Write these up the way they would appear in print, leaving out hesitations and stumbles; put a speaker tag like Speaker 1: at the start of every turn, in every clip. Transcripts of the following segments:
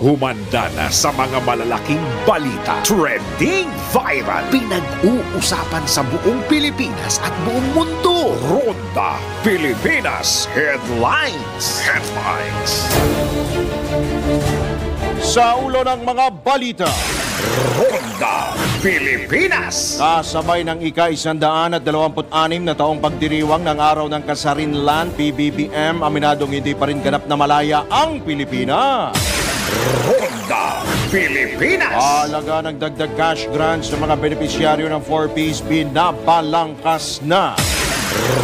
Speaker 1: Humanda na sa mga malalaking balita, trending viral, pinag-uusapan sa buong Pilipinas at buong mundo. Ronda Pilipinas Headlines.
Speaker 2: Sa ulo ng mga balita,
Speaker 1: Ronda Pilipinas.
Speaker 2: kasabay ng ika-126 na taong pagdiriwang ng Araw ng Kasarinlan, PBBM, aminadong hindi pa rin ganap na malaya ang Pilipinas.
Speaker 1: Ronda Pilipinas.
Speaker 2: Halaga ng dagdag cash grants sa mga benepisyaryo ng 4Ps binabalangkas na.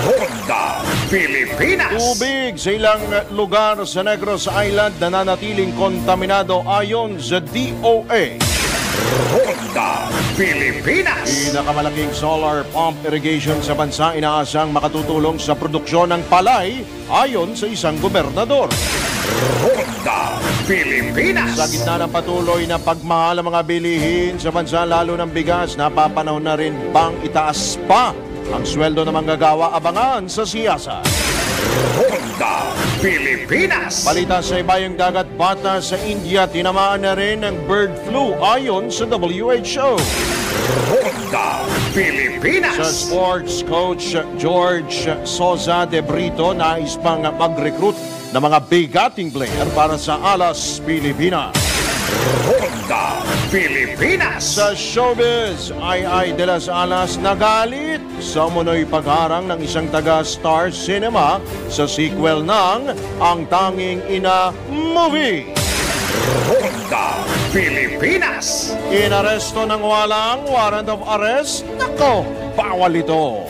Speaker 1: Ronda Pilipinas.
Speaker 2: Tubig sa ilang lugar sa Negros Island nananatiling kontaminado ayon sa DOA.
Speaker 1: Ronda Pilipinas.
Speaker 2: Pinakamalaking solar pump irrigation sa bansa inaasang makatutulong sa produksyon ng palay ayon sa isang gobernador.
Speaker 1: Ronda Pilipinas.
Speaker 2: Sa gitna ng patuloy na pagmahal ng mga bilihin sa bansa lalo ng bigas, napapanahon na rin bang itaas pa ang sweldo ng manggagawa? Abangan sa siyasa.
Speaker 1: Ronda Pilipinas.
Speaker 2: Balita sa ibayong dagat, bata sa India tinamaan na rin ng bird flu ayon sa WHO.
Speaker 1: Ronda Pilipinas.
Speaker 2: Sa sports, coach George Sosa de Brito nais pang mag-recruit ng mga bigating player para sa Alas Pilipinas.
Speaker 1: Ronda Pilipinas.
Speaker 2: Sa showbiz, Ai de las Alas nagalit sa umunoy pagharang ng isang taga-Star Cinema sa sequel ng Ang Tanging Ina Movie.
Speaker 1: Ronda Pilipinas.
Speaker 2: Inaresto ng walang warrant of arrest? Nako, bawal ito.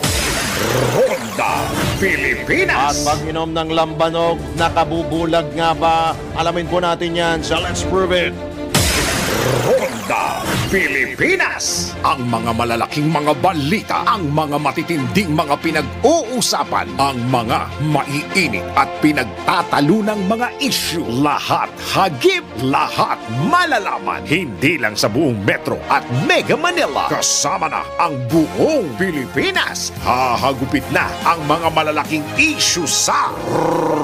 Speaker 1: Ronda
Speaker 2: At
Speaker 1: Pilipinas.
Speaker 2: pag-inom ng lambanog, nakabubulag nga ba? Alamin po natin yan sa Let's Prove It.
Speaker 1: Ronda Pilipinas. Ang mga malalaking mga balita, ang mga matitinding mga pinag-uusapan, ang mga maiinit at pinagtatalunang mga issue. Lahat hagip, lahat malalaman. Hindi lang sa buong Metro at Mega Manila. Kasama na ang buong Pilipinas. Hahagupit na ang mga malalaking issue sa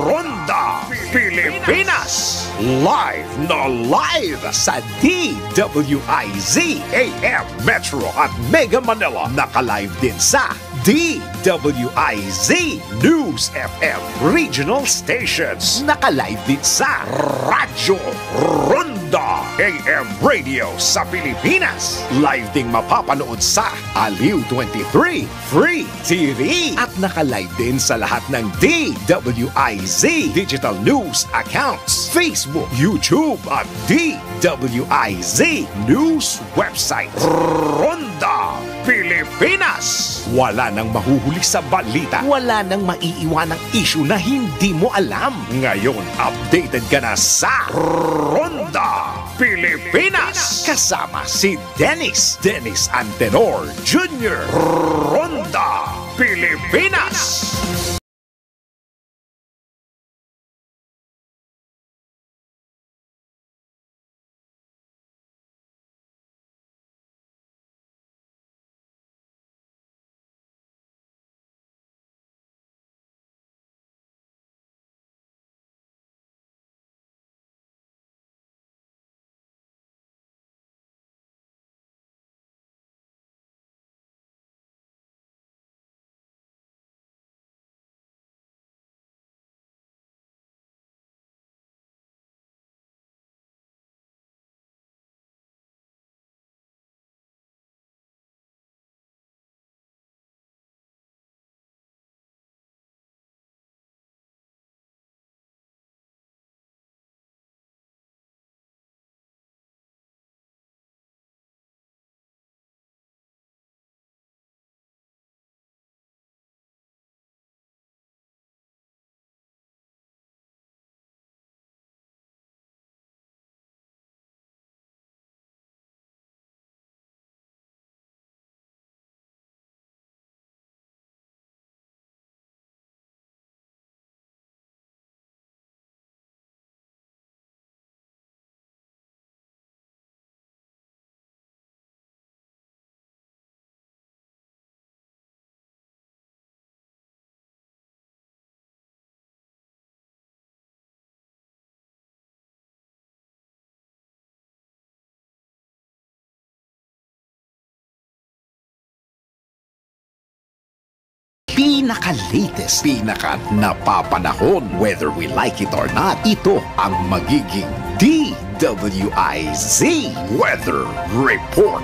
Speaker 1: Ronda Pilipinas. Live na live sa DWIZ AM Metro at Mega Manila. Naka-live din sa DWIZ News FM Regional Stations. Naka-live din sa Radyo Ronda AM Radio sa Pilipinas. Live ding mapapanood sa Aliw 23 Free TV. At naka-live din sa lahat ng DWIZ Digital News accounts, Facebook, YouTube at DWIZ News website. Ronda Pilipinas. Wala nang mahuhuli sa balita. Wala nang maiiwanang issue na hindi mo alam. Ngayon, updated ka na sa Ronda Pilipinas. Kasama si Dennis Antenor Jr. Ronda Pilipinas. pinaka-latest, pinaka-napapanahon. Whether we like it or not, ito ang magiging DWIZ Weather Report.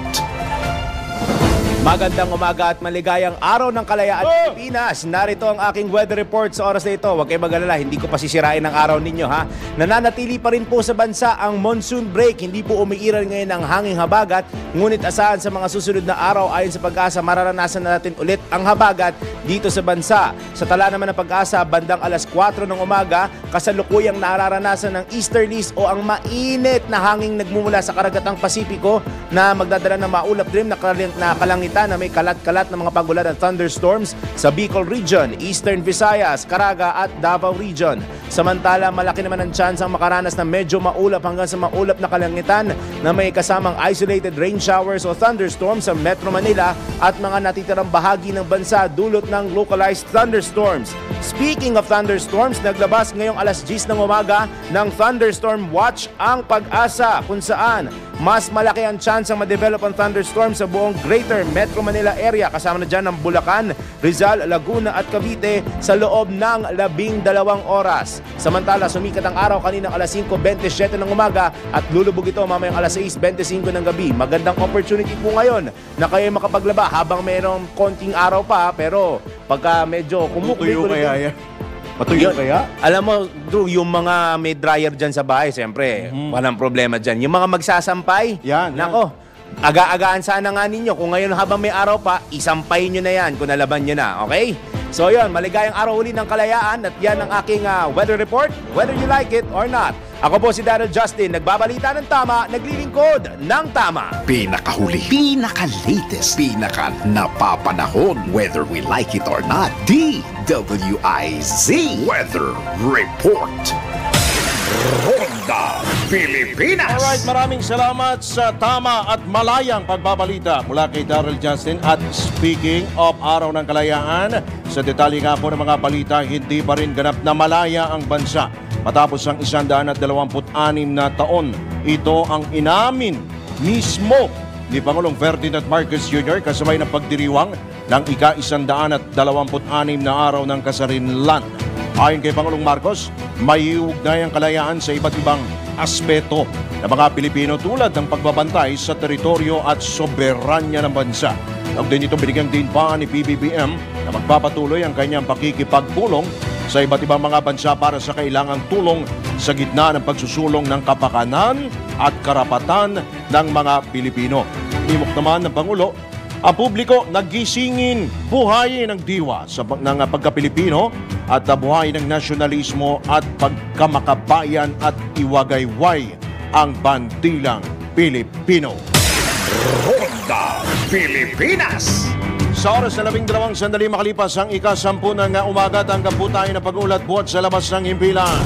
Speaker 3: Magandang umaga at maligayang araw ng kalayaan Pilipinas. Narito ang aking weather report sa oras na ito. Huwag kayong mag-alala, hindi ko pasisirain ang araw ninyo ha. Nananatili pa rin po sa bansa ang monsoon break. Hindi po umiiral ngayon ang hanging habagat. Ngunit asahan sa mga susunod na araw ayon sa Pag-asa, mararanasan na natin ulit ang habagat dito sa bansa. Sa tala naman ng Pag-asa, bandang alas 4 ng umaga, kasalukuyang nararanasan ng easterlies o ang mainit na hanging nagmumula sa karagatang Pasipiko na magdadala ng maulap din na kalangitan na may kalat-kalat na mga pagulan at thunderstorms sa Bicol Region, Eastern Visayas, Caraga at Davao Region. Samantala, malaki naman ang tsansang makaranas na medyo maulap hanggang sa maulap na kalangitan na may kasamang isolated rain showers o thunderstorms sa Metro Manila at mga natitirang bahagi ng bansa dulot ng localized thunderstorms. Speaking of thunderstorms, naglabas ngayong alas 10 ng umaga ng Thunderstorm Watch ang Pag-asa kung saan mas malaki ang chance ang ma-develop ang thunderstorm sa buong Greater Metro Manila area. Kasama na dyan ang Bulacan, Rizal, Laguna at Cavite sa loob ng 12 oras. Samantala, sumikat ang araw kaninang alas 5:27 ng umaga at lulubog ito mamayang alas 6:25 ng gabi. Magandang opportunity po ngayon na kayo makapaglaba habang mayroong konting araw pa, pero pagka medyo
Speaker 2: Tuyo kaya yan? Matuyo kaya?
Speaker 3: Alam mo, Drew, yung mga may dryer dyan sa bahay, siyempre, walang problema dyan. Yung mga magsasampay, nako, aga-agaan sana nga ninyo. Kung ngayon habang may araw pa, isampay nyo na yan kung nalaban nyo na, okay? So yun, maligayang araw uli ng kalayaan at yan ang aking weather report, whether you like it or not. Ako po si Daryl Justin, nagbabalita ng tama, naglilingkod ng tama.
Speaker 1: Pinakahuli, pinaka-latest, pinaka-napapanahon. Whether we like it or not, DWIZ Weather Report. Ronda Pilipinas.
Speaker 2: Alright, maraming salamat sa tama at malayang pagbabalita mula kay Daryl Justin. At speaking of Araw ng Kalayaan, sa detalye nga po ng mga balita, hindi pa rin ganap na malaya ang bansa. Matapos ang 126 na taon, ito ang inamin mismo ni Pangulong Ferdinand Marcos Jr. kasabay ng pagdiriwang ng ika-126 na araw ng kasarinlan. Ayon kay Pangulong Marcos, may iugnay ang kalayaan sa iba't ibang aspeto ng mga Pilipino tulad ng pagbabantay sa teritoryo at soberanya ng bansa. Din ito binigyang din pa ni PBBM na magpapatuloy ang kanyang pakikipagpulong sa iba't ibang mga bansa para sa kailangang tulong sa gitna ng pagsusulong ng kapakanan at karapatan ng mga Pilipino. Nimok naman ng Pangulo, ang publiko nagisingin buhayin ng diwa ng pagka-Pilipino at buhayin ng nasyonalismo at pagkamakabayan at iwagayway ang bandilang Pilipino.
Speaker 1: Ronda Pilipinas.
Speaker 2: Sa oras na 12 sandali makalipas ang ika-10 ng umaga, tanggap po tayo na pag-ulat buhat sa labas ng himpilan.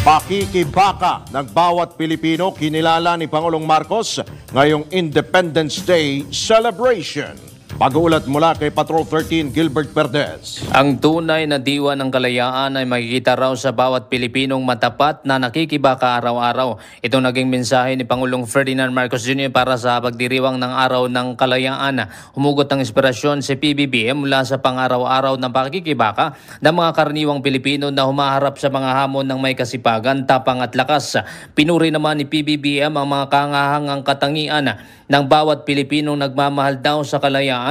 Speaker 2: Pakikibaka ng bawat Pilipino kinilala ni Pangulong Marcos ngayong Independence Day celebration. Pag-uulat mula kay Patrol 13, Gilbert Perdes.
Speaker 4: Ang tunay na diwa ng kalayaan ay makikita raw sa bawat Pilipinong matapat na nakikibaka araw-araw. Ito naging mensahe ni Pangulong Ferdinand Marcos Jr. para sa pagdiriwang ng Araw ng Kalayaan. Humugot ng inspirasyon si PBBM mula sa pang-araw-araw na pakikibaka ng mga karaniwang Pilipino na humaharap sa mga hamon ng may kasipagan, tapang at lakas. Pinuri naman ni PBBM ang mga kangahangang katangian ng bawat Pilipinong nagmamahal daw sa kalayaan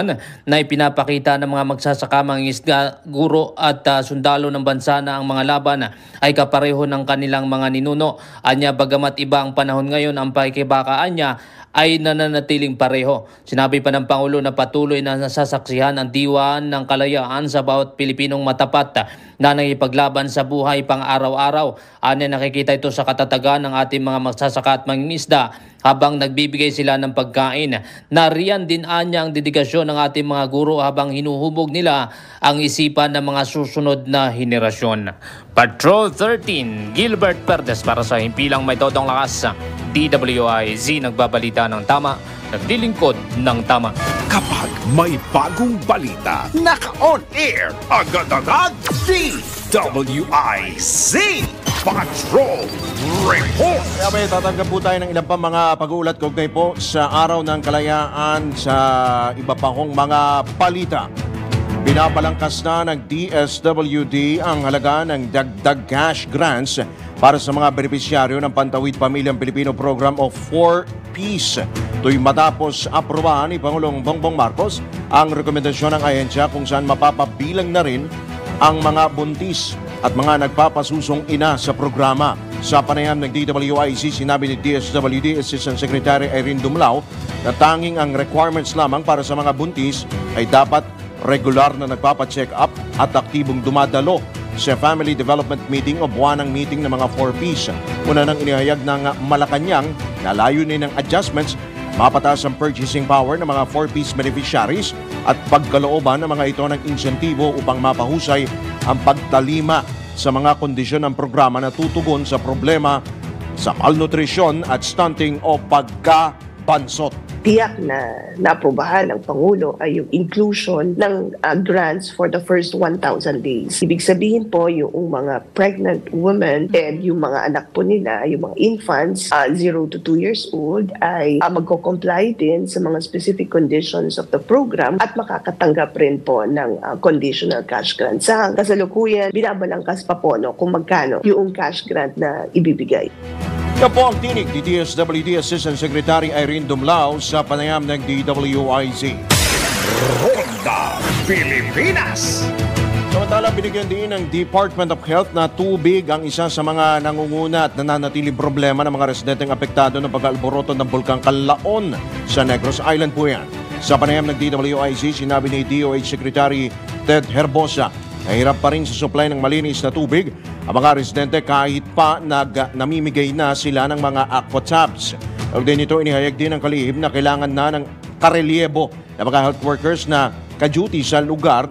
Speaker 4: na ipinapakita ng mga magsasakamang isda, guro at sundalo ng bansa na ang mga laban ay kapareho ng kanilang mga ninuno. Anya, bagamat iba ang panahon ngayon, ang pakikibakaan niya ay nananatiling pareho. Sinabi pa ng Pangulo na patuloy na nasasaksihan ang diwa ng kalayaan sa bawat Pilipinong matapat na nakipaglaban sa buhay pang araw-araw. Anya, nakikita ito sa katatagan ng ating mga magsasaka at mangingisda habang nagbibigay sila ng pagkain. Nariyan din anya ang dedikasyon ng ating mga guro habang hinuhubog nila ang isipan ng mga susunod na henerasyon. Patrol 13, Gilbert Perdes para sa Himpilang May Todong Lakas. DWIZ nagbabalita ng tama, naglilingkod ng tama.
Speaker 1: Kapag may bagong balita, naka-on air, agad-agad, DWIZ Patrol Report.
Speaker 2: Abay, tatanggap po tayo ng ilang pa mga pag-uulat kaugnay po sa Araw ng Kalayaan sa iba pa kong mga palita. Binabalangkas na ng DSWD ang halaga ng dagdag cash grants para sa mga benepisyaryo ng Pantawid Pamilyang Pilipino Program of 4Ps. Ito'y matapos aprobahan ni Pangulong Bongbong Marcos ang rekomendasyon ng ahensya kung saan mapapabilang na rin ang mga buntis at mga nagpapasusong ina sa programa. Sa panayam ng DWIC, sinabi ni DSWD Assistant Secretary Irene Dumlao na tanging ang requirements lamang para sa mga buntis ay dapat regular na nagpapacheck up at aktibong dumadalo sa Family Development Meeting o buwanang meeting ng mga 4Ps. Una nang inihayag ng Malacanang na layunin ng adjustments, mapataas ang purchasing power ng mga 4Ps beneficiaries at pagkalooban ng mga ito ng insentibo upang mapahusay ang pagtalima sa mga kondisyon ng programa na tutugon sa problema sa malnutrisyon at stunting o pagkabansot.
Speaker 5: Tiyak na naaprubahan ng Pangulo ay yung inclusion ng grants for the first 1,000 days. Ibig sabihin po yung mga pregnant women and yung mga anak po nila, yung mga infants 0 to 2 years old ay magko-comply din sa mga specific conditions of the program at makakatanggap rin po ng conditional cash grant. Sa kasalukuyan, binabalangkas pa po kung magkano yung cash grant na ibibigay.
Speaker 2: Yan po ang tinig ni DSWD Assistant Secretary Irene Dumlao sa panayam ng DWIC.
Speaker 1: Ronda Pilipinas.
Speaker 2: Samantala, binigyan din ng Department of Health na tubig ang isa sa mga nangunguna at nananatiling problema ng mga residenteng apektado ng pag-alboroto ng Bulkang Kanlaon sa Negros Island po yan. Sa panayam ng DWIC, sinabi ni DOH Secretary Ted Herbosa, nahirap pa rin sa supply ng malinis na tubig ang mga residente kahit pa namimigay na sila ng mga aqua taps. Din ito, inihayag din ng kalihim na kailangan na ng karelyebo ng mga health workers na naka-duty sa lugar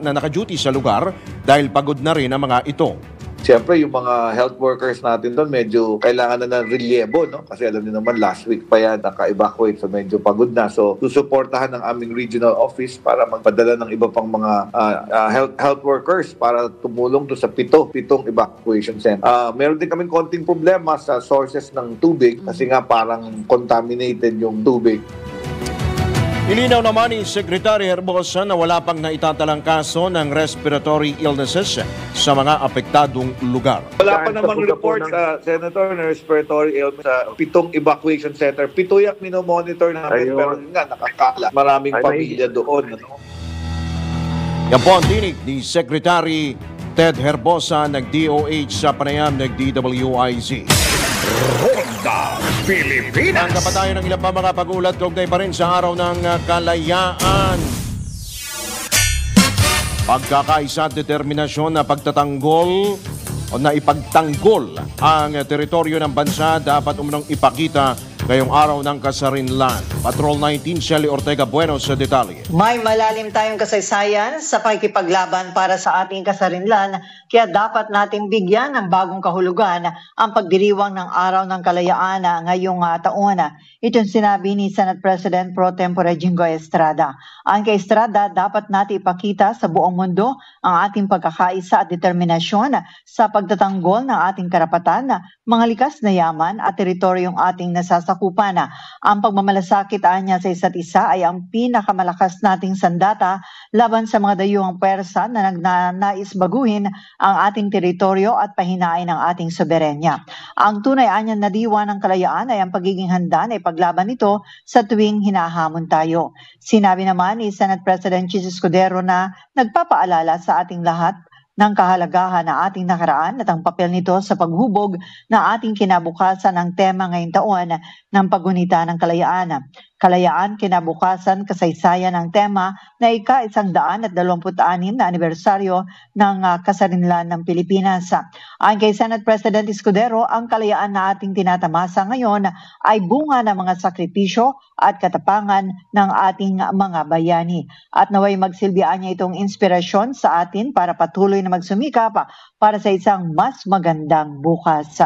Speaker 2: dahil pagod na rin ang mga ito.
Speaker 6: Siyempre, yung mga health workers natin doon, medyo kailangan na ng relyebo, no? Kasi alam niyo naman, last week pa yan, naka-evacuate, so medyo pagod na. So, susuportahan ng aming regional office para magpadala ng iba pang mga health workers para tumulong doon sa pitong evacuation center. Meron din kaming konting problema sa sources ng tubig kasi nga parang contaminated yung tubig.
Speaker 2: Ilinaw naman ni Secretary Herbosa na wala pang naitatalang kaso ng respiratory illnesses sa mga apektadong lugar.
Speaker 6: Wala pa namang report sa Senator na respiratory illness sa 7 evacuation center. 7 yak minomonitor namin pero nga nakakala. Maraming pamilya doon. Ano?
Speaker 2: Yan po ang tinig ni Secretary Ted Herbosa ng DOH sa panayam ng DWIC.
Speaker 1: Ronda Pilipinas.
Speaker 2: Ang tayo ng ilang pa mga pag-ulat kaugnay pa rin sa Araw ng Kalayaan. Pagkakaisa at determinasyon na pagtatanggol o na ipagtanggol ang teritoryo ng bansa dapat umunang ipakita ngayong Araw ng Kasarinlan. Patrol 19, Shelly Ortega Bueno sa detalye.
Speaker 7: May malalim tayong kasaysayan sa pakikipaglaban para sa ating kasarinlan, kaya dapat nating bigyan ng bagong kahulugan ang pagdiriwang ng Araw ng Kalayaan ngayong taon. Itong sinabi ni Senate President Pro Tempore Jinggoy Estrada. Ang kay Estrada, dapat natin ipakita sa buong mundo ang ating pagkakaisa at determinasyon sa pagtatanggol ng ating karapatan, mga likas na yaman at teritoryong ating nasasakupan. Ang pagmamalasakit niya sa isa't isa ay ang pinakamalakas nating sandata laban sa mga dayuhang pwersa na nagnanais baguhin ang ating teritoryo at pahinain ang ating soberenya. Ang tunay anyan na diwa ng kalayaan ay ang pagiging handa na ipaglaban ito sa tuwing hinahamon tayo. Sinabi naman ni Senate President Chis Escudero na nagpapaalala sa ating lahat ng kahalagahan na ating nakaraan at ang papel nito sa paghubog na ating kinabukasan ang tema ngayong taon ng paggunita ng kalayaan. Kalayaan, kinabukasan, kasaysayan ang tema na ika-126 na anibersaryo ng kasarinlan ng Pilipinas. Ayon kay Senate President Escudero, ang kalayaan na ating tinatamasa ngayon ay bunga ng mga sakripisyo at katapangan ng ating mga bayani. At naway magsilbihan niya itong inspirasyon sa atin para patuloy na magsumikap para sa isang mas magandang bukas.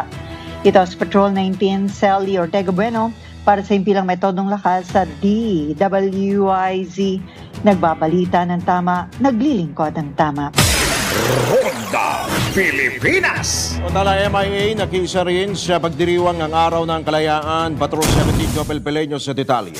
Speaker 7: Ito sa Patrol 19, Shelly Ortega Bueno, para sa impilang metodong lakas sa DWIZ. Nagbabalita ng tama, naglilingkod ng tama.
Speaker 1: Ronda Pilipinas.
Speaker 2: Samantala, MIA nakiisa rin sa pagdiriwang ng Araw ng Kalayaan. Patrol 17 Jopel Peleño sa detalye.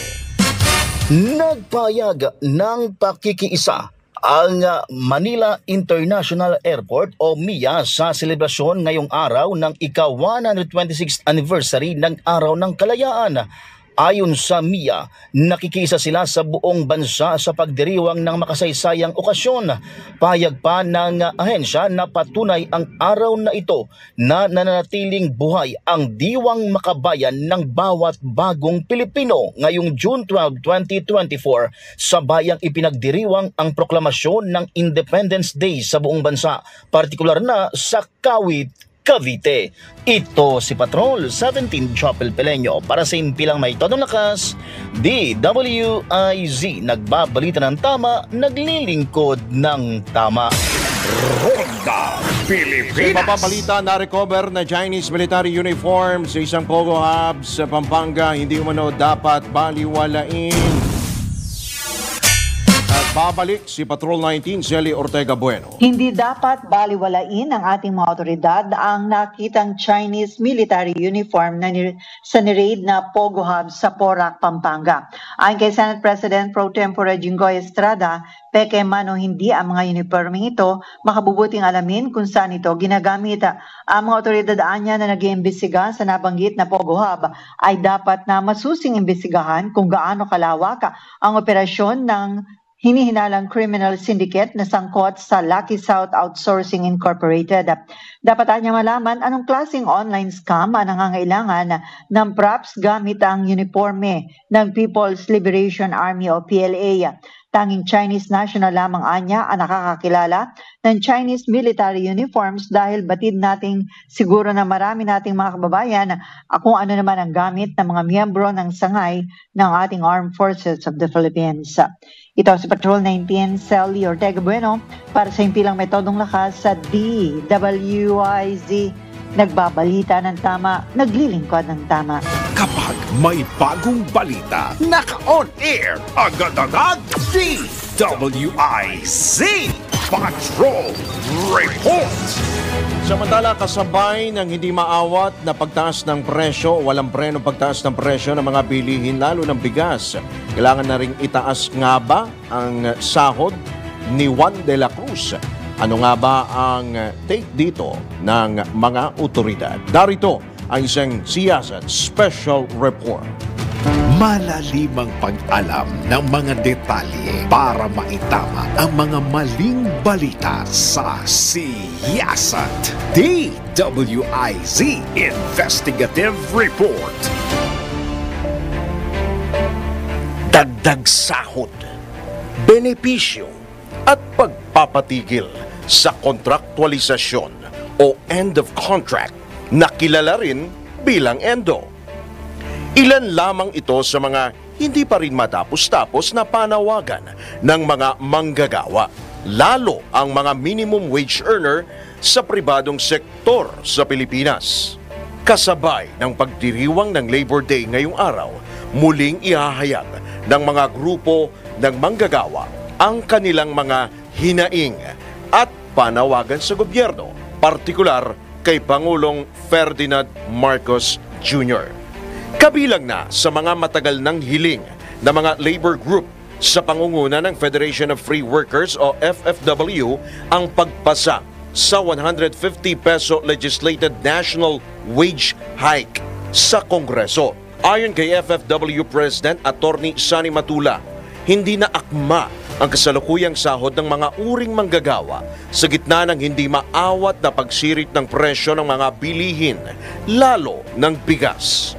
Speaker 8: Nagpayag ng pakikiisa ang Manila International Airport o MIA sa selebrasyon ngayong araw ng ika-126th anniversary ng Araw ng Kalayaan. Ayon sa MIA, nakikiisa sila sa buong bansa sa pagdiriwang ng makasaysayang okasyon. Payag pa ng ahensya na patunay ang araw na ito na nananatiling buhay ang diwang makabayan ng bawat bagong Pilipino ngayong June 12, 2024 sa bayang ipinagdiriwang ang proklamasyon ng Independence Day sa buong bansa, partikular na sa Kawit, Cavite. Ito si Patrol 17 Jopel Peleño para sa impilang may todong lakas, DWIZ, nagbabalita ng tama, naglilingkod ng tama.
Speaker 1: Ronda
Speaker 2: Sa
Speaker 1: Pilipinas.
Speaker 2: ipapabalita, na-recover na Chinese military uniform sa isang Pogo Hub sa Pampanga. Hindi umano dapat baliwalain. At babalik si Patrol 19, Zelly Ortega Bueno.
Speaker 7: Hindi dapat baliwalain ng ating mga otoridad ang nakitang Chinese military uniform sa niraid na Pogo Hub sa Porac, Pampanga. Ayon kay Senate President Pro Tempore Jinggoy Estrada, peke man o hindi ang mga uniforming ito, makabubuting alamin kung saan ito ginagamit. Ang mga otoridad anya na nag-iimbestiga sa nabanggit na Pogo Hub ay dapat na masusing imbestigahan kung gaano kalawak ang operasyon ng hinihinalang criminal syndicate na sangkot sa Lucky South Outsourcing Incorporated. Dapat anya malaman anong klaseng online scam ang nangangailangan ng props gamit ang uniforme ng People's Liberation Army o PLA. Tanging Chinese national lamang anya ang nakakakilala ng Chinese military uniforms dahil batid nating siguro na marami nating mga kababayan kung ano naman ang gamit ng mga miyembro ng sangay ng ating Armed Forces of the Philippines. Ito si Patrol 19, Sally Ortega Bueno para sa impilang metodong lakas sa DWIZ. Nagbabalita ng tama, naglilingkod ng tama.
Speaker 1: Kapag may bagong balita, naka-on air, agad-agad, DWIZ Patrol Report.
Speaker 2: Samantala, kasabay ng hindi maawat na pagtaas ng presyo, walang preno pagtaas ng presyo ng mga bilihin lalo ng bigas. Kailangan na ring itaas nga ba ang sahod ni Juan de la Cruz? Ano nga ba ang take dito ng mga otoridad? Darito ang isang siyasat special report.
Speaker 1: Malalimang pag-alam ng mga detalye para maitama ang mga maling balita sa siyasat. DWIZ Investigative Report.
Speaker 2: Dagdag sahod, benepisyo at pagpapatigil sa kontraktualisasyon o end of contract na kilala rin bilang ENDO. Ilan lamang ito sa mga hindi pa rin matapos-tapos na panawagan ng mga manggagawa, lalo ang mga minimum wage earner sa pribadong sektor sa Pilipinas. Kasabay ng pagdiriwang ng Labor Day ngayong araw, muling ihahayag ng mga grupo ng manggagawa ang kanilang mga hinaing at panawagan sa gobyerno, partikular kay Pangulong Ferdinand Marcos Jr. Kabilang na sa mga matagal ng hiling na mga labor group sa pangunguna ng Federation of Free Workers o FFW ang pagpasa sa 150 peso legislated national wage hike sa Kongreso. Ayon kay FFW President Attorney Sani Matula, hindi na akma ang kasalukuyang sahod ng mga uring manggagawa sa gitna ng hindi maawat na pagsirit ng presyo ng mga bilihin, lalo ng bigas.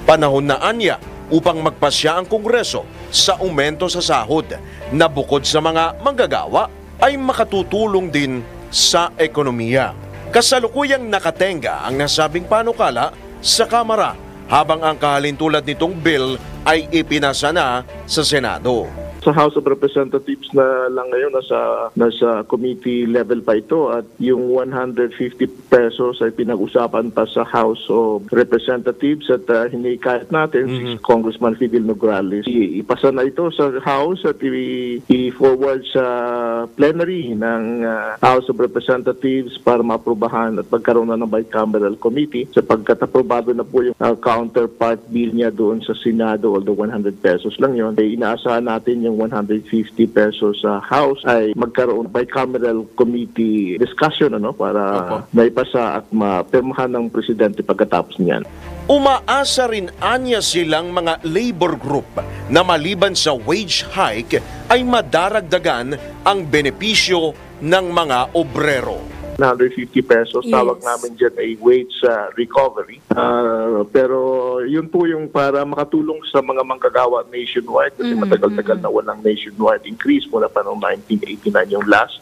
Speaker 2: Panahon na anya upang magpasya ang Kongreso sa aumento sa sahod na bukod sa mga manggagawa ay makatutulong din sa ekonomiya. Kasalukuyang nakatenga ang nasabing panukala sa Kamara habang ang kahalintulad nitong bill ay ipinasa na sa Senado.
Speaker 9: So Sa House of Representatives na lang ngayon, nasa committee level pa ito at yung 150 pesos ay pinag-usapan pa sa House of Representatives at hinikayat natin si Congressman Fidel Nograles. Ipasa na ito sa House at i-forward sa plenary ng House of Representatives para maaprubahan at magkaroon na ng bicameral committee sapagkat aprobado na po yung counterpart bill niya doon sa Senado, although 100 pesos lang yun. Inaasahan natin yung 150 pesos sa House ay magkaroon bicameral committee discussion para maipasa at mapirmahan ng presidente pagkatapos niyan.
Speaker 2: Umaasa rin anya silang mga labor group na maliban sa wage hike ay madaragdagan ang benepisyo ng mga obrero.
Speaker 9: 150 pesos, tawag namin dyan ay wage recovery. Pero yun po yung para makatulong sa mga manggagawa nationwide kasi matagal-tagal na walang nationwide increase mula pa noong 1989 yung last.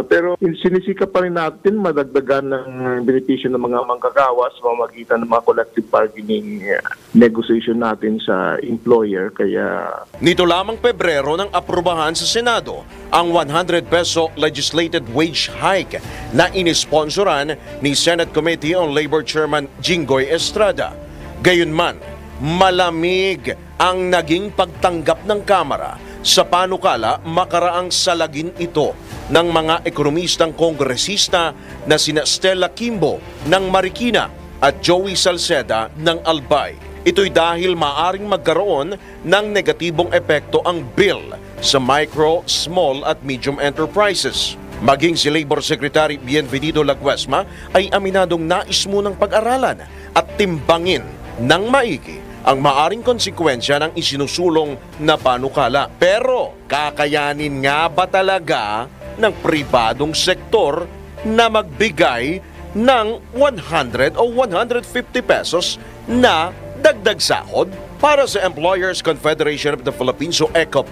Speaker 9: Pero sinisikap pa rin natin madagdagan ng benepisyo ng mga manggagawa sa pamamagitan ng mga collective bargaining negotiation natin sa employer. Kaya
Speaker 2: nito lamang Pebrero nang aprubahan sa Senado ang 100 peso legislated wage hike na inisponsoran ni Senate Committee on Labor Chairman Jinggoy Estrada. Gayunman, malamig ang naging pagtanggap ng Kamara sa panukala makaraang salagin ito ng mga ekonomistang kongresista na sina Stella Kimbo ng Marikina at Joey Salceda ng Albay. Ito'y dahil maaring magkaroon ng negatibong epekto ang bill sa micro, small at medium enterprises. Maging si Labor Secretary Bienvenido Laguesma ay aminadong nais munang pag-aralan at timbangin ng maigi ang maaring konsekwensya ng isinusulong na panukala. Pero kakayanin nga ba talaga ng pribadong sektor na magbigay ng 100 o 150 pesos na dagdag sahod? Para sa Employers Confederation of the Philippines o ECOP,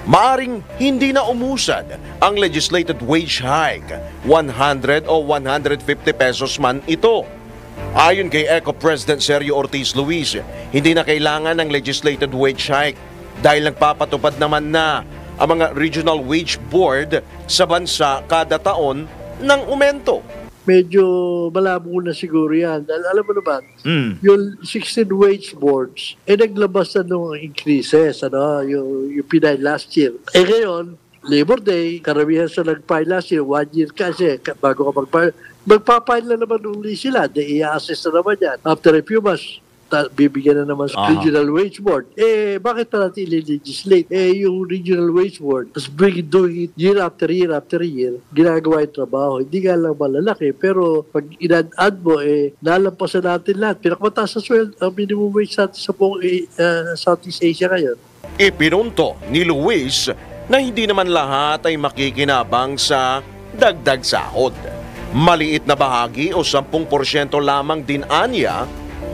Speaker 2: maaring hindi na umusad ang legislated wage hike, 100 o 150 pesos man ito. Ayon kay ECO President Sergio Ortiz Luis, hindi na kailangan ng legislated wage hike dahil nagpapatupad naman na ang mga regional wage board sa bansa kada taon ng umento.
Speaker 10: Medyo malabo na siguro yan. Alam mo naman, yung 16 wage boards, naglabas na ng increases, yung Pinay last year. Ngayon, Labor Day, karamihan sa nag-file last year, 1 year kasi, bago ka mag-file, magpapile na naman ulit sila, i-assess na naman yan. After a few months, bibigyan na naman sa regional wage board. Bakit pa natin i-legislate? Yung regional wage board, tapos doing it year after year after year, ginagawa yung trabaho. Hindi nga lang malalaki, pero pag in-add mo, nalampasan natin lahat. Pinakamataas sa sweldo, ang minimum wage sa buong Southeast Asia ngayon.
Speaker 2: Ipinunto ni Luis na hindi naman lahat ay makikinabang sa dagdag sahod. Maliit na bahagi o 10% lamang din anya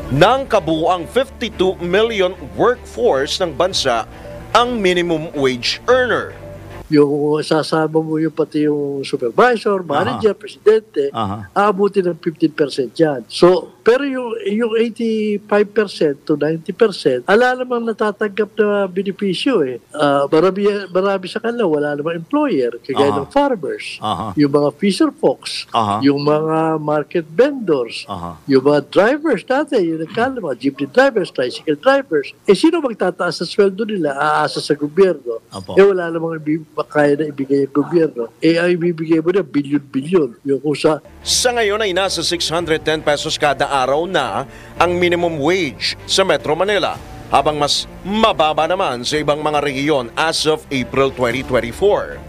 Speaker 2: ng kabuuang 52 million workforce ng bansa ang minimum wage earner.
Speaker 10: Yung sasama mo yung pati yung supervisor, manager, presidente, aabutin ng 15% yan. So, pero yung 85% to 90%, ala namang natatanggap na benepisyo marami sa kanila, wala namang employer, kagaya ng farmers, yung mga fisher folks, yung mga market vendors, yung mga drivers natin, yung nagkala, mga jeepney drivers, tricycle drivers. Sino magtataas sa sweldo nila? Aasa sa gobyerno. Wala namang kaya na ibigay ang gobyerno. Ay ibibigay mo na bilyon-bilyon. Yung kusa.
Speaker 2: Sa ngayon ay nasa 610 pesos kada araw na ang minimum wage sa Metro Manila, habang mas mababa naman sa ibang mga rehiyon as of April 2024.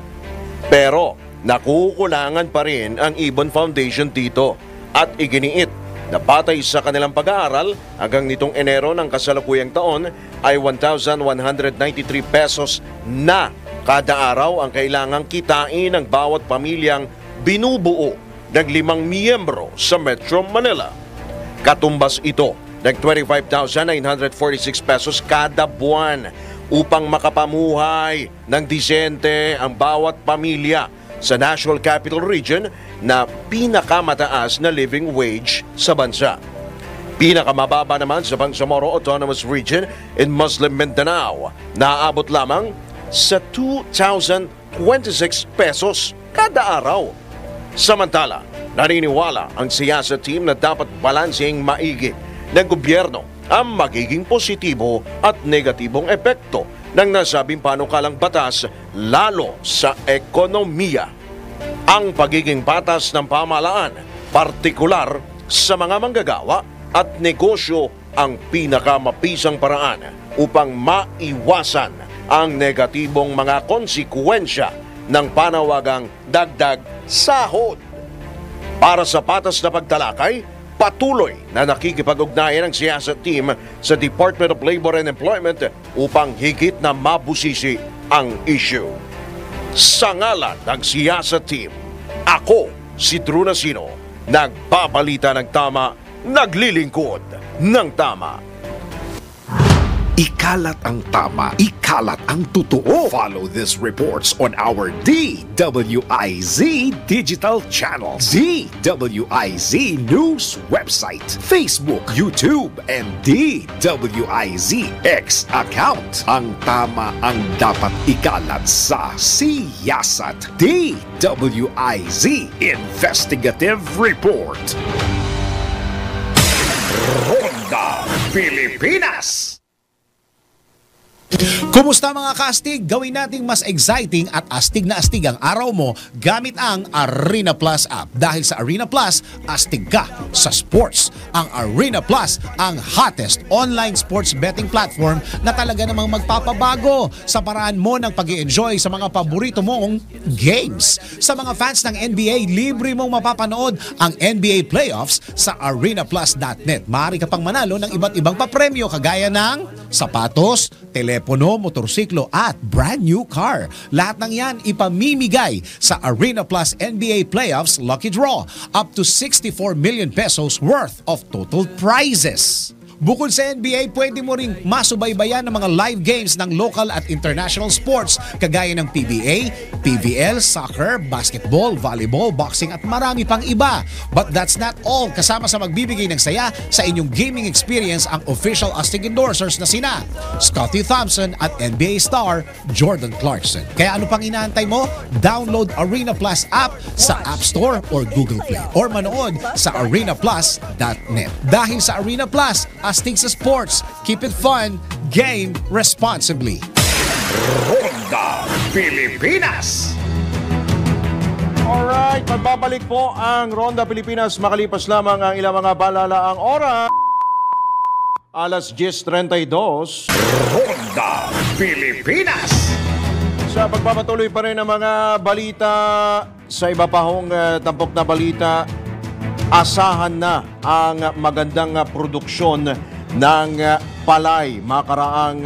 Speaker 2: Pero nakukulangan pa rin ang Ibon Foundation dito at iginiit na batay sa kanilang pag-aaral hanggang nitong Enero ng kasalukuyang taon ay 1,193 pesos na kada araw ang kailangang kitain ng bawat pamilyang binubuo ng 5 miyembro sa Metro Manila. Katumbas ito ng 25,946 pesos kada buwan upang makapamuhay ng disente ang bawat pamilya sa National Capital Region na pinakamataas na living wage sa bansa. Pinakamababa naman sa Bangsamoro Autonomous Region in Muslim Mindanao, naaabot lamang sa 2,026 pesos kada araw. Samantala, naniniwala ang siyasa team na dapat balansing maigi ng gobyerno ang magiging positibo at negatibong epekto ng nasabing panukalang batas lalo sa ekonomiya. Ang pagiging patas ng pamahalaan, partikular sa mga manggagawa at negosyo ang pinakamapisang paraan upang maiwasan ang negatibong mga konsekwensya ng panawagang dagdag sahod. Para sa patas na pagtalakay, patuloy na nakikipag-ugnayan ang siyasat team sa Department of Labor and Employment upang higit na mabusisi ang issue. Sa ngalan ng siyasat team, ako si Drew Nasino, nagbabalita ng tama, naglilingkod ng tama.
Speaker 1: Ikalat ang tama, ikalat ang totoo. Follow these reports on our DWIZ digital channels, DWIZ News website, Facebook, YouTube, and DWIZ X account. Ang tama ang dapat ikalat sa siyasat. DWIZ Investigative Report. Ronda Pilipinas.
Speaker 11: Kumusta mga kaastig? Gawin nating mas exciting at astig na astig ang araw mo gamit ang Arena Plus app. Dahil sa Arena Plus, astig ka sa sports. Ang Arena Plus, ang hottest online sports betting platform na talaga namang magpapabago sa paraan mo ng pag-i-enjoy sa mga paborito mong games. Sa mga fans ng NBA, libre mong mapapanood ang NBA playoffs sa arenaplus.net. Maaari ka pang manalo ng iba't ibang papremyo kagaya ng sapatos, telepono, motorsiklo at brand new car. Lahat ng yan ipamimigay sa Arena Plus NBA Playoffs Lucky Draw. Up to 64 million pesos worth of total prizes. Bukod sa NBA, pwede mo ring masubaybayan ng mga live games ng local at international sports kagaya ng PBA, PVL, soccer, basketball, volleyball, boxing at marami pang iba. But that's not all. Kasama sa magbibigay ng saya sa inyong gaming experience ang official astig endorsers na sina Scottie Thompson at NBA star Jordan Clarkson. Kaya ano pang inaantay mo? Download Arena Plus app sa App Store or Google Play or manood sa arenaplus.net. Dahil sa Arena Plus, astig sa sports. Keep it fun. Game responsibly.
Speaker 1: Ronda Pilipinas.
Speaker 2: Alright, magbabalik po ang Ronda Pilipinas makalipas lamang ang ilang mga balalaang oras. Alas 10:32.
Speaker 1: Ronda Pilipinas.
Speaker 2: Sa pagpapatuloy pa rin ng mga balita, sa iba pa hong tampok na balita, asahan na ang magandang produksyon ng palay. Makaraang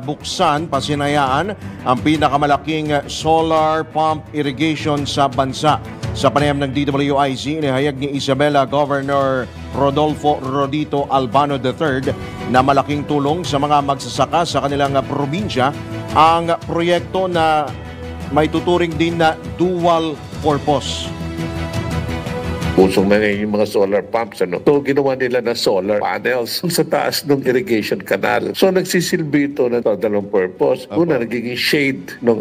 Speaker 2: buksan, pasinayaan ang pinakamalaking solar pump irrigation sa bansa. Sa panayam ng DWIZ, inihayag ni Isabela Governor Rodolfo Rodito Albano III na malaking tulong sa mga magsasaka sa kanilang probinsya ang proyekto na may tuturing din na dual purpose.
Speaker 12: Usong na yung mga solar pumps. So, ginawa nila na solar panels sa taas ng irrigation canal. So, nagsisilbi ito ng dalawang purpose. Una, nagiging shade ng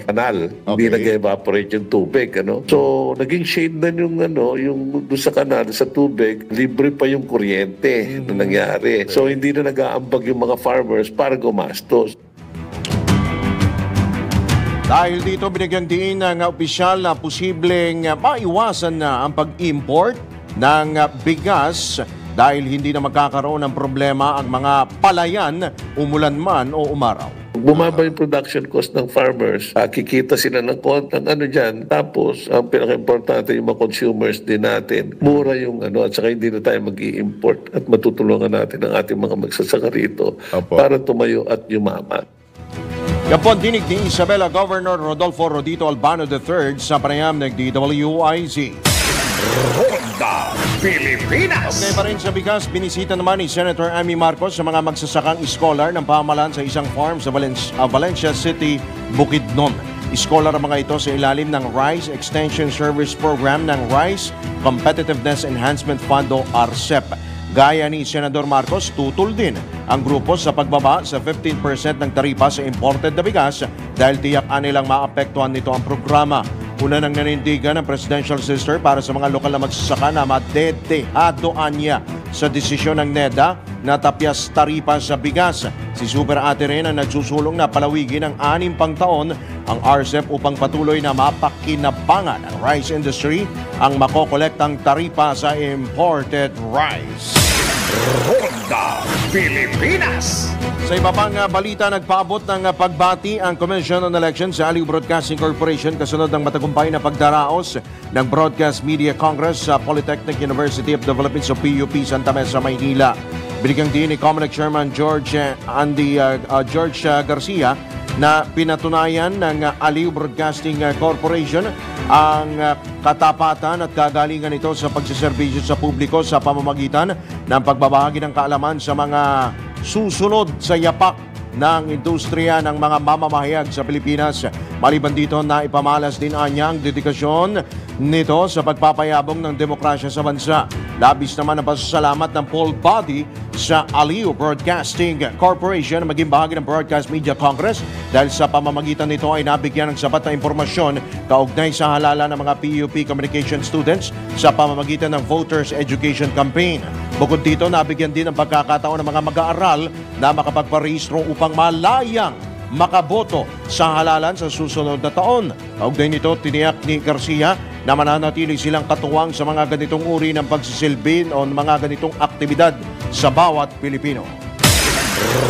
Speaker 12: canal. Hindi nag-evaporate yung tubig. So, naging shade na yung doon sa canal, sa tubig, libre pa yung kuryente na nangyari. So, hindi na nag-aambag yung mga farmers para gumastos.
Speaker 2: Dahil dito, binigyang diin ng opisyal na posibleng maiwasan na ang pag-import ng bigas dahil hindi na magkakaroon ng problema ang mga palayan, umulan man o umaraw.
Speaker 12: Bumaba yung production cost ng farmers, kikita sila ng dyan. Tapos, ang pinaka-importante yung mga consumers din natin. Mura yung at saka hindi na tayo mag-i-import at matutulungan natin ang ating mga magsasaka rito para tumayo at yumaman.
Speaker 2: Yan po ang dinig ni Isabela Governor Rodolfo Rodito Albano III sa panayam ng DWIZ.
Speaker 1: Ronda Pilipinas.
Speaker 2: Okay pa rin sa bigas, binisita naman ni Senator Amy Marcos sa mga magsasakang scholar ng pamahalaan sa isang farm sa Valencia City, Bukidnon. Scholar ang mga ito sa ilalim ng Rice Extension Service Program ng Rice Competitiveness Enhancement Fund o RCEP. Gaya ni Senador Marcos, tutol din ang grupo sa pagbaba sa 15% ng taripa sa imported na bigas dahil tiyak nilang maapektuhan nito ang programa. Una nang nanindigan ng presidential sister para sa mga lokal na magsasaka na madedehadoan niya sa desisyon ng NEDA na tapyas taripa sa bigas. Si Super Ate rin ang nagsusulong na palawigin ng 6 pang taon ang RCEP upang patuloy na mapakinabangan ang rice industry ang makokolektang taripa sa imported rice.
Speaker 1: Ronda Pilipinas.
Speaker 2: Sa iba pang balita, nagpaabot ng pagbati ang Commission on Elections sa Aliw Broadcasting Corporation kasunod ng matagumpay na pagdaraos ng Broadcast Media Congress sa Polytechnic University of the Philippines o PUP Santa Mesa, Maynila. Binigyang din ni COMELEC Chairman George Garcia na pinatunayan ng Aliw Broadcasting Corporation ang katapatan at kagalingan nito sa pagsiservisyo sa publiko sa pamamagitan ng pagbabahagi ng kaalaman sa mga susunod sa yapak ng industriya ng mga mamamahayag sa Pilipinas. Maliban dito na ipamalas din niya ang dedikasyon nito sa pagpapayabong ng demokrasya sa bansa. Labis naman ang pasasalamat ng full body sa Aliw Broadcasting Corporation na maging bahagi ng Broadcast Media Congress dahil sa pamamagitan nito ay nabigyan ng sapat na impormasyon kaugnay sa halala ng mga PUP communication students sa pamamagitan ng Voters Education Campaign. Bukod dito, nabigyan din ng pagkakataon ng mga mag-aaral na makapagparehistro upang malayang makaboto sa halalan sa susunod na taon. Kaugnay nito, tiniyak ni Garcia na mananatili silang katuwang sa mga ganitong uri ng pagsisilbi o mga ganitong aktibidad sa bawat Pilipino.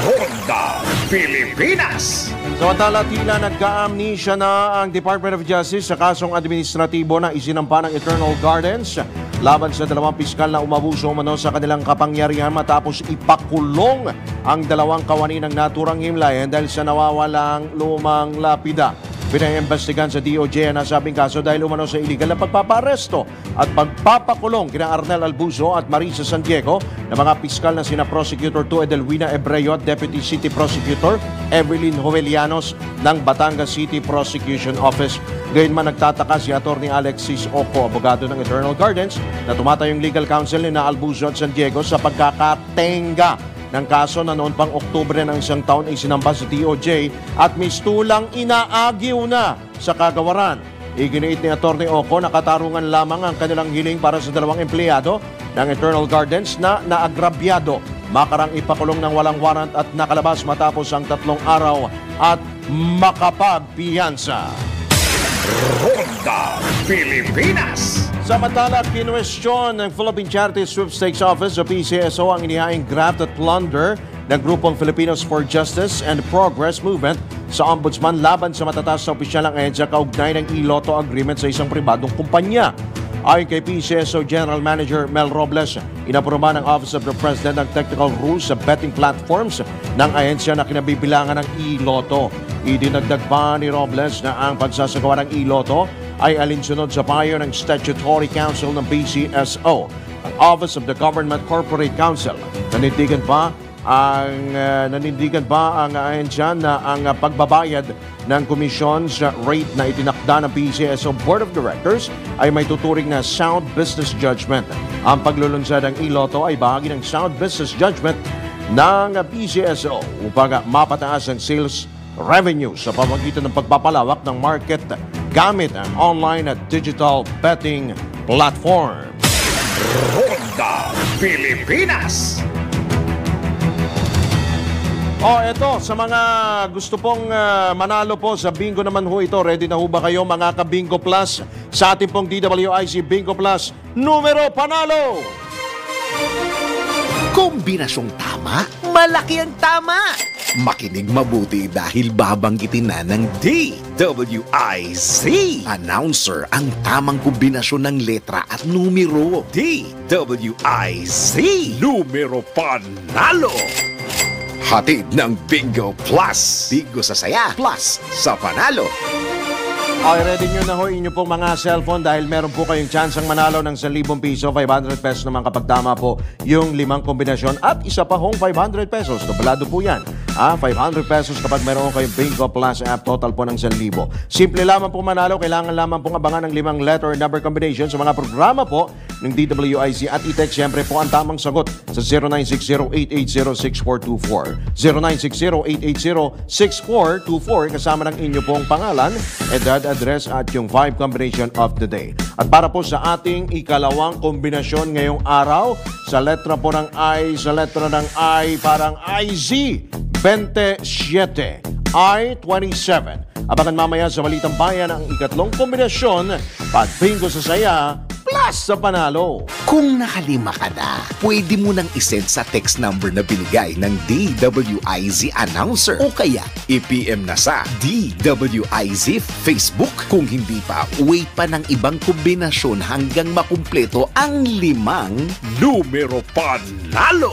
Speaker 1: Ronda Pilipinas.
Speaker 2: Samantala, tila nagka-amnesia na ang Department of Justice sa kasong administratibo na isinampa ng Eternal Gardens laban sa 2 piskal na umabuso umano sa kanilang kapangyarihan matapos ipakulong ang 2 kawani ng naturang himlayan dahil sa nawawalang lumang lapida. Pinaimbestigan sa DOJ ang nasabing kaso dahil umano sa illegal na pagpaparesto at pagpapakulong kina Arnel Albuzo at Marisa San Diego na mga piskal na sina Prosecutor 2 Edelwina Ebreo at Deputy City Prosecutor Evelyn Jovellanos ng Batangas City Prosecution Office. Gayunman nagtataka si Atty. Alexis Oco, abogado ng Eternal Gardens, na tumatayong legal counsel ni na Albuzo at San Diego sa pagkakatenga ng kaso na noon pang Oktubre ng isang taon ay sinampa sa DOJ at mistulang inaagiw na sa kagawaran. Iginiit ni Atty. Oco na katarungan lamang ang kanilang hiling para sa 2 empleyado ng Eternal Gardens na naagrabyado. Makarang ipakulong ng walang warrant at nakalabas matapos ang 3 araw at makapagpiyansa.
Speaker 1: Ronda Pilipinas.
Speaker 2: Samantala, kinwestiyon ng Philippine Charity Sweepstakes Office o PCSO ang inihaing graft at plunder ng grupong Filipinos for Justice and Progress Movement sa Ombudsman laban sa matataas na opisyal ng ahensya kaugnay ng iLotto agreement sa isang pribadong kumpanya. Ayon kay PCSO General Manager Mel Robles, inapruba ng Office of the President ang technical rules sa betting platforms ng ahensya na kinabibilangan ng iLotto. Idinagdag pa ni Robles na ang pagsasagawa ng iLotto ay alinsunod sa payo ng Statutory Council ng PCSO. Ang Office of the Government Corporate Council nanindigan pa ang ahensya na ang pagbabayad ng komisyon sa rate na itinakda ng PCSO Board of Directors ay may tuturing na sound business judgment. Ang paglulunsad ng iLotto ay bahagi ng sound business judgment ng PCSO upang mapataas ang sales revenue sa pamamagitan ng pagpapalawak ng market gamit ang online at digital betting platform.
Speaker 1: Ronda Pilipinas.
Speaker 2: Eto, sa mga gusto pong manalo po sa bingo naman ho ito, ready na ho ba kayo mga ka-Bingo Plus sa ating pong DWIC Bingo Plus numero panalo?
Speaker 1: Kombinasyong tama, malaki ang tama. Makinig mabuti dahil babanggitin na ng DWIC. Announcer ang tamang kombinasyon ng letra at numero. DWIC. Numero panalo. Hatid ng Bingo Plus. Bingo sa saya, plus sa panalo.
Speaker 2: Okay, ready nyo na ho inyo pong mga cellphone dahil meron po kayong chance ang manalo ng 1,000 piso, 500 pesos naman kapag tama po yung 5 kombinasyon at isa pa hong 500 pesos. Doblado po yan. 500 pesos kapag mayroon kayong Bingo Plus app, total po ng 1,000. Simple lamang po manalo, kailangan lamang pong abangan ng 5 letter number combination sa mga programa po ng DWIZ at i-text siyempre po ang tamang sagot sa 0960-880-6424. 0960-880-6424 kasama ng inyo pong pangalan, edad, address at yung 5 combination of the day. At para po sa ating ikalawang kombinasyon ngayong araw, sa letra po ng I, sa letra ng I, parang IZ, 27, I-27. Abangan mamaya sa Balitang Bayan ang ikatlong kombinasyon, Pag-Bingo sa Saya, plus sa panalo.
Speaker 1: Kung nakalima ka na, pwede mo nang isend sa text number na binigay ng DWIZ announcer o kaya i-PM na sa DWIZ Facebook. Kung hindi pa, wait pa ng ibang kombinasyon hanggang makumpleto ang 5 numero panalo.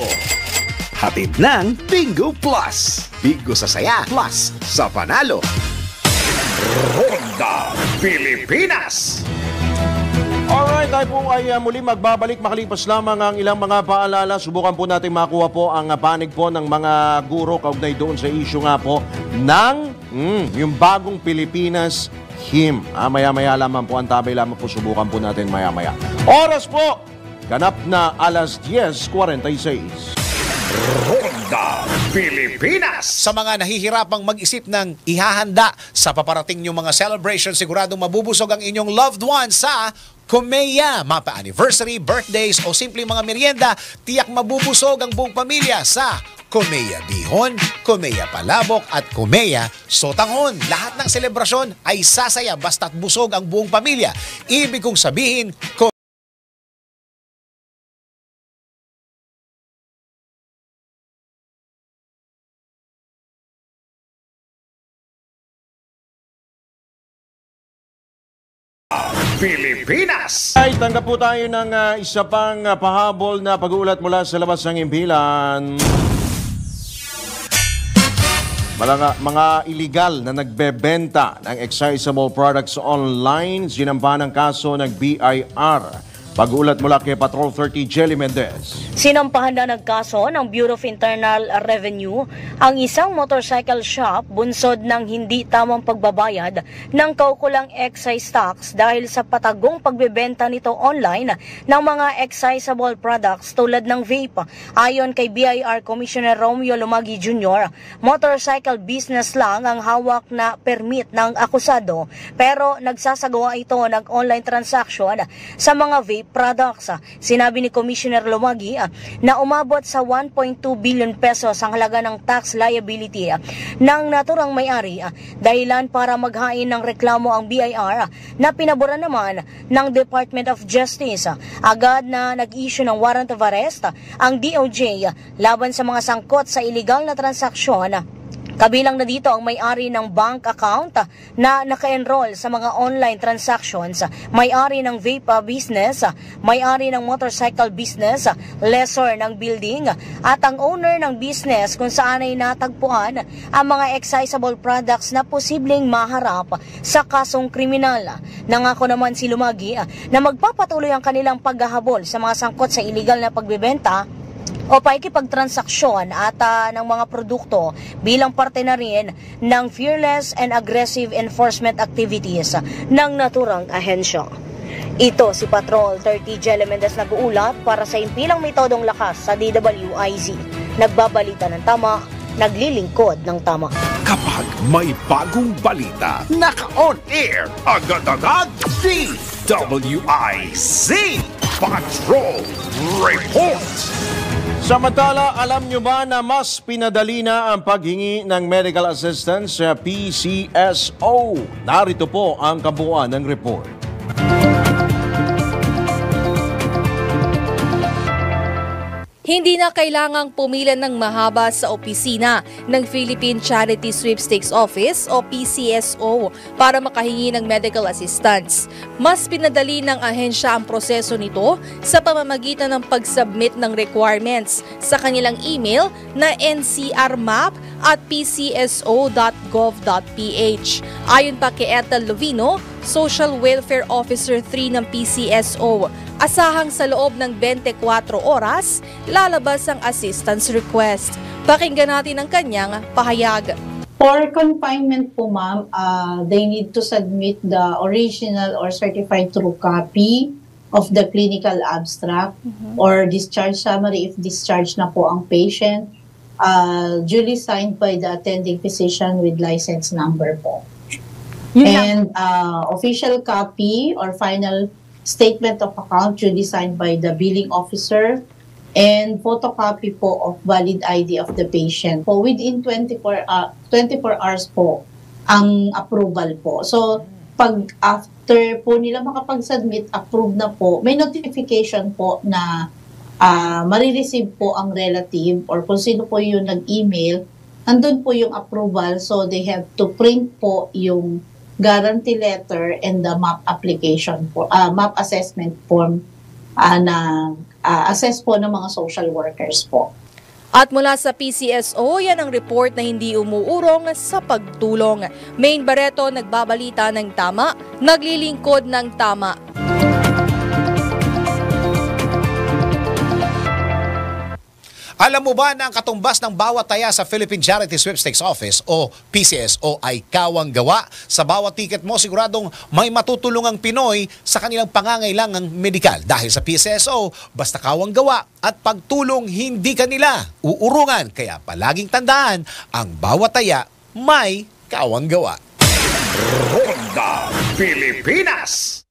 Speaker 1: Hatid ng Bingo Plus. Bingo sa Saya plus sa panalo. Ronda Pilipinas!
Speaker 2: Alright, tayo po ay muli magbabalik makalipas lamang ang ilang mga paalala. Subukan po natin makuha po ang panig po ng mga guro kaugnay doon sa issue nga po ng yung bagong Pilipinas hymn. Maya-maya lamang po ang tabay lamang po. Subukan po natin maya-maya. Oras po! Ganap na alas 10:46.
Speaker 1: Ronda Pilipinas!
Speaker 11: Sa mga nahihirapang mag-isip ng ihahanda sa paparating niyong mga celebration, siguradong mabubusog ang inyong loved ones sa Kumeya. Mapa-anniversary, birthdays o simpleng mga merienda, tiyak mabubusog ang buong pamilya sa Kumeya Bihon, Kumeya Palabok at Kumeya Sotanghon. Lahat ng selebrasyon ay sasaya basta't busog ang buong pamilya. Ibig kong sabihin,
Speaker 1: Pilipinas!
Speaker 2: Ay, tanggap po tayo ng isa pang pahabol na pag-uulat mula sa labas ng impilan. Mga illegal na nagbebenta ng excisable products online, sinampa ng kaso ng BIR. Pag-uulat mula kay Patrol 30 Jelly Mendez.
Speaker 13: Sinampahan na ng kaso ng Bureau of Internal Revenue ang isang motorcycle shop bunsod ng hindi tamang pagbabayad ng kaukulang excise tax dahil sa patagong pagbebenta nito online ng mga excisable products tulad ng vape. Ayon kay BIR Commissioner Romeo Lumagi Jr., motorcycle business lang ang hawak na permit ng akusado pero nagsasagawa ito ng online transaction sa mga vape products. Sinabi ni Commissioner Lumagi na umabot sa 1.2 billion pesos ang halaga ng tax liability ng naturang may-ari, dahilan para maghain ng reklamo ang BIR na pinabura naman ng Department of Justice. Agad na nag-issue ng warrant of arrest ang DOJ laban sa mga sangkot sa illegal na transaksyon. Kabilang na dito ang may-ari ng bank account na naka-enroll sa mga online transactions, may-ari ng vape business, may-ari ng motorcycle business, lessor ng building, at ang owner ng business kung saan ay natagpuan ang mga excisable products na posibleng maharap sa kasong kriminal. Nangako naman si Lumagi na magpapatuloy ang kanilang paghahabol sa mga sangkot sa illegal na pagbebenta o pakikipagtransaksyon at ng mga produkto bilang parte na rin ng fearless and aggressive enforcement activities ng naturang ahensya. Ito si Patrol 30 Jelly Mendez nag-uulat para sa impilang metodong lakas sa DWIZ. Nagbabalita ng tama, naglilingkod ng tama.
Speaker 1: Kapag may bagong balita, naka-on air, agad-agad DWIZ Patrol Report!
Speaker 2: Samantala, alam nyo ba na mas pinadali na ang paghingi ng medical assistance sa PCSO? Narito po ang kabuuan ng report.
Speaker 14: Hindi na kailangang pumila ng mahaba sa opisina ng Philippine Charity Sweepstakes Office o PCSO para makahingi ng medical assistance. Mas pinadali ng ahensya ang proseso nito sa pamamagitan ng pag-submit ng requirements sa kanilang email na ncrmap at pcso.gov.ph. Ayon pa kay Ethel Lovino, Social Welfare Officer 3 ng PCSO, asahang sa loob ng 24 oras lalabas ang assistance request. Pakinggan natin ang kanyang pahayag.
Speaker 15: For confinement po ma'am, they need to submit the original or certified true copy of the clinical abstract or discharge summary if discharged na po ang patient, duly signed by the attending physician with license number po. And official copy or final statement of account duly signed by the billing officer and photocopy po of valid ID of the patient. Po within 24 hours po ang approval po. So pag after po nila makapag-submit, approve na po, may notification po na marireceive po ang relative or kung sino po yung nag-email, andun po yung approval. So they have to print po yung guarantee letter and the MAP application for MAP assessment form na assess po ng mga social workers po.
Speaker 14: At mula sa PCSO, yan ang report na hindi umuurong sa pagtulong. Maine Barreto nagbabalita ng tama, naglilingkod ng tama.
Speaker 11: Alam mo ba na ang katumbas ng bawat taya sa Philippine Charity Sweepstakes Office o PCSO ay kawang gawa? Sa bawat ticket mo, siguradong may matutulungang Pinoy sa kanilang pangangailangang medikal. Dahil sa PCSO, basta kawang gawa at pagtulong hindi kanila uurungan. Kaya palaging tandaan, ang bawat taya may kawang gawa.
Speaker 1: Ronda Pilipinas!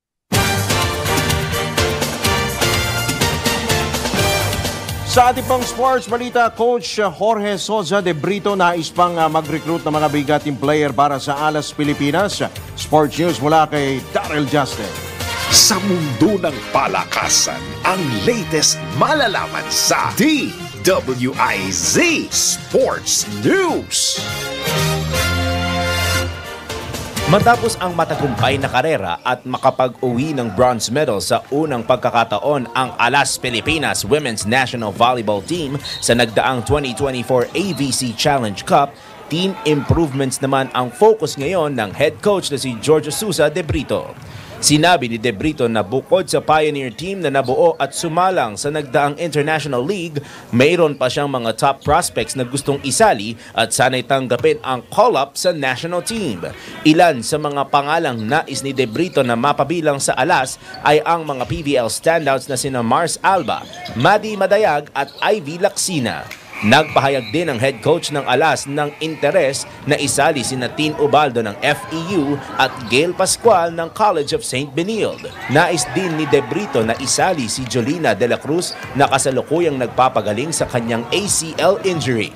Speaker 2: Sa ating pang sports balita, Coach Jorge Soza de Brito nais pang mag-recruit ng mga bigating player para sa Alas Pilipinas. Sports News mula kay Daryl Justin.
Speaker 1: Sa mundo ng palakasan, ang latest malalaman sa DWIZ Sports News.
Speaker 3: Matapos ang matagumpay na karera at makapag-uwi ng bronze medal sa unang pagkakataon ang Alas Pilipinas Women's National Volleyball Team sa nagdaang 2024 AVC Challenge Cup, team improvements naman ang focus ngayon ng head coach na si Jorge Sousa de Brito. Sinabi ni De Brito na bukod sa Pioneer team na nabuo at sumalang sa nagdaang International League, mayroon pa siyang mga top prospects na gustong isali at sana'y tanggapin ang call-up sa national team. Ilan sa mga pangalang nais ni De Brito na mapabilang sa Alas ay ang mga PVL standouts na sina Mars Alba, Maddie Madayag at Ivy Lacsina. Nagpahayag din ang head coach ng Alas ng interes na isali sina Tin Ubaldo ng FEU at Gail Pascual ng College of St. Benilde. Nais din ni De Brito na isali si Jolina de la Cruz na kasalukuyang nagpapagaling sa kanyang ACL injury.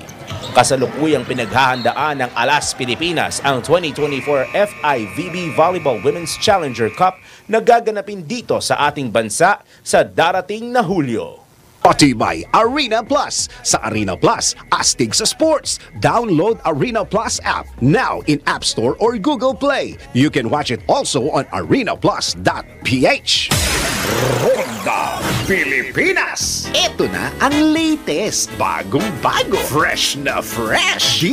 Speaker 3: Kasalukuyang pinaghahandaan ng Alas Pilipinas ang 2024 FIVB Volleyball Women's Challenger Cup na gaganapin dito sa ating bansa sa darating na Hulyo.
Speaker 1: Pati by Arena Plus. Sa Arena Plus, astig sa sports. Download Arena Plus app now in App Store or Google Play. You can watch it also on arenaplus.ph. Ronda Pilipinas. Ito na ang latest, bagong-bago, fresh na fresh.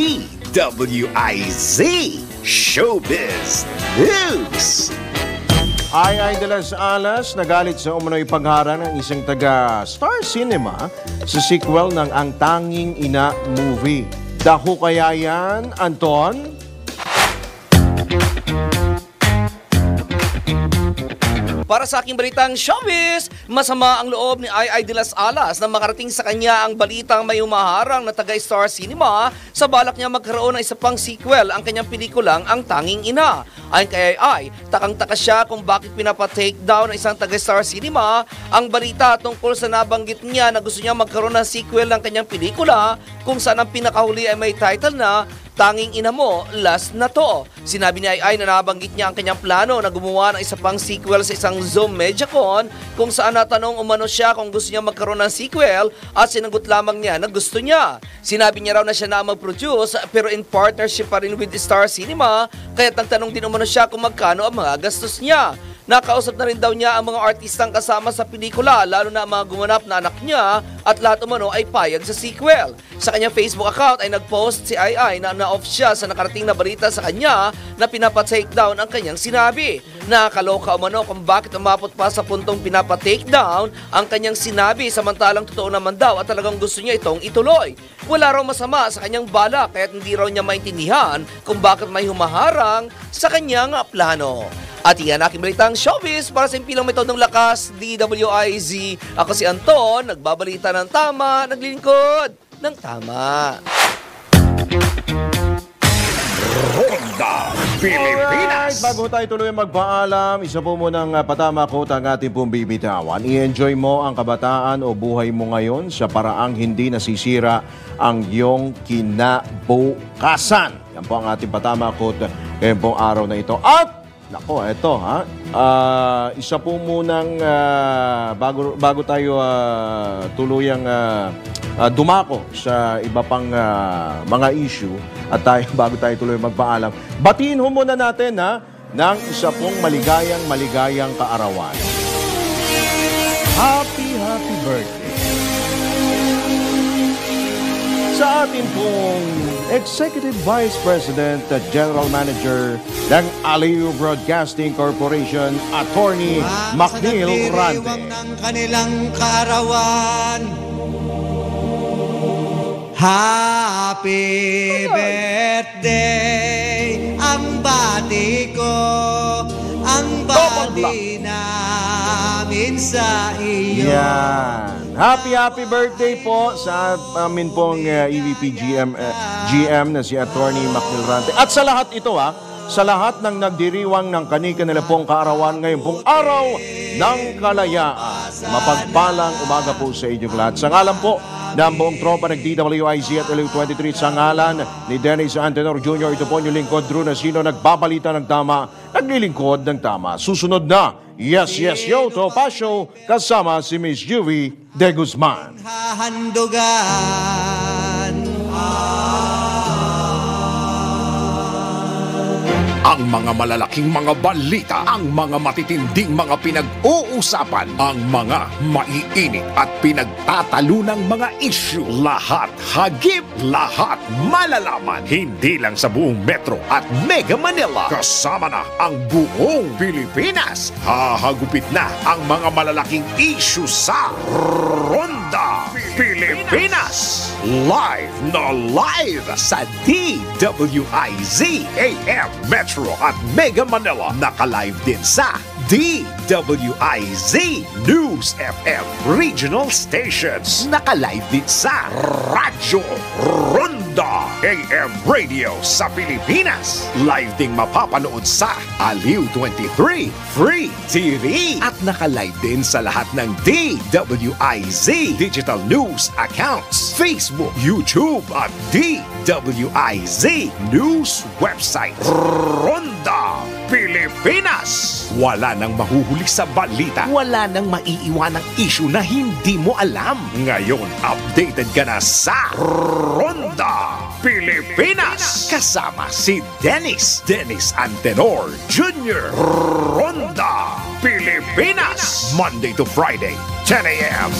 Speaker 1: DWIZ Showbiz News.
Speaker 2: Ay de las Alas nagalit sa umano'y pagharang ng isang taga Star Cinema sa sequel ng Ang Tanging Ina movie. Daho kaya yan, Anton?
Speaker 16: Para sa aking balitang showbiz, masama ang loob ni Ai de las Alas na makarating sa kanya ang balitang may umaharang na taga-Star Cinema sa balak niya magkaroon ng isa pang sequel ang kanyang pelikulang Ang Tanging Ina. Ayon kay Ai, takang-taka siya kung bakit pinapa-take down ng isang taga-Star Cinema ang balita tungkol sa nabanggit niya na gusto niya magkaroon ng sequel ng kanyang pelikula kung saan ang pinakahuli ay may title na Tanging Ina Mo, Last na To. Sinabi ni Ai na nabanggit niya ang kanyang plano na gumawa ng isa pang sequel sa isang Zoom MediaCon kung saan natanong umano siya kung gusto niya magkaroon ng sequel at sinagot lamang niya na gusto niya. Sinabi niya raw na siya na mag-produce pero in partnership pa rin with Star Cinema kaya nagtanong din umano siya kung magkano ang mga gastos niya. Nakausap na rin daw niya ang mga artistang kasama sa pelikula, lalo na ang mga gumanap na anak niya, at lahat umano ay payag sa sequel. Sa kanyang Facebook account ay nagpost si Ai na na-off siya sa nakarating na balita sa kanya na pinapa-take down ang kanyang sinabi. Nakakaloka umano kung bakit umabot pa sa puntong pinapa-take down ang kanyang sinabi, samantalang totoo naman daw at talagang gusto niya itong ituloy. Wala raw masama sa kanyang balak kaya't hindi raw niya maintindihan kung bakit may humaharang sa kanyang plano. At iyan aking balitang showbiz para sa impilang metodong lakas, DWIZ. Ako si Anton, nagbabalita ng tama, naglilingkod ng tama.
Speaker 1: Ronda Pilipinas.
Speaker 2: Alright, bago tayo tuloy magpaalam, isa po munang patama ko ang ating pong bibitawan. I-enjoy mo ang kabataan o buhay mo ngayon sa paraang hindi nasisira ang iyong kinabukasan. Yan po ang ating patama ko ngayong pong araw na ito. At nako, eto ha. Isa po munang bago tayo tuluyang dumako sa iba pang mga issue at bago tayo tuloy magpaalam, batiin ho muna natin ng isa pong maligayang kaarawan. Happy birthday sa ating pong Executive Vice President at General Manager ng Aliw Broadcasting Corporation, Attorney Macnil Rante.
Speaker 17: Ng kanilang kaarawan. Happy birthday ang bati ko, ang bati namin sa iyo.
Speaker 2: Yan. Happy birthday po sa amin pong EVP GM na si Attorney Macnil Rante. At sa lahat ito sa lahat ng nagdiriwang ng kani-kanila pong kaarawan ngayon pong araw ng kalayaan. Mapagpalang umaga po sa inyong lahat. Sa ngalan po ng buong tropa ng DWIZ at LU23, sa ngalan ni Dennis Antenor Jr., ito po yung lingkod, Drew Nasino, nagbabalita ng tama, naglilingkod ng tama. Susunod na, Yes, Yo, Topacio, kasama si Miss Juvie De Guzman.
Speaker 17: Hahandugan.
Speaker 1: Ang mga malalaking mga balita, ang mga matitinding mga pinag-uusapan, ang mga maiinit at pinagtatalunang mga issue. Lahat hagip, lahat malalaman. Hindi lang sa buong Metro at Mega Manila. Kasama na ang buong Pilipinas. Hahagupit na ang mga malalaking issue sa Ronda Pilipinas. Live na live sa DWIZ AM Metro at Mega Manila. Naka-live din sa DWIZ News FM Regional Stations. Naka-live din sa Radyo Ronda AM Radio sa Pilipinas. Live ding mapapanood sa Aliw 23 Free TV. At naka-live din sa lahat ng DWIZ Digital News accounts, Facebook, YouTube at DWIZ News website. Ronda Pilipinas. Wala nang mahuhuli sa balita. Wala nang maiiwanang issue na hindi mo alam. Ngayon, updated ka na sa Ronda Pilipinas. Kasama si Dennis Antenor Jr. Ronda Pilipinas. Monday to Friday, 10 a.m.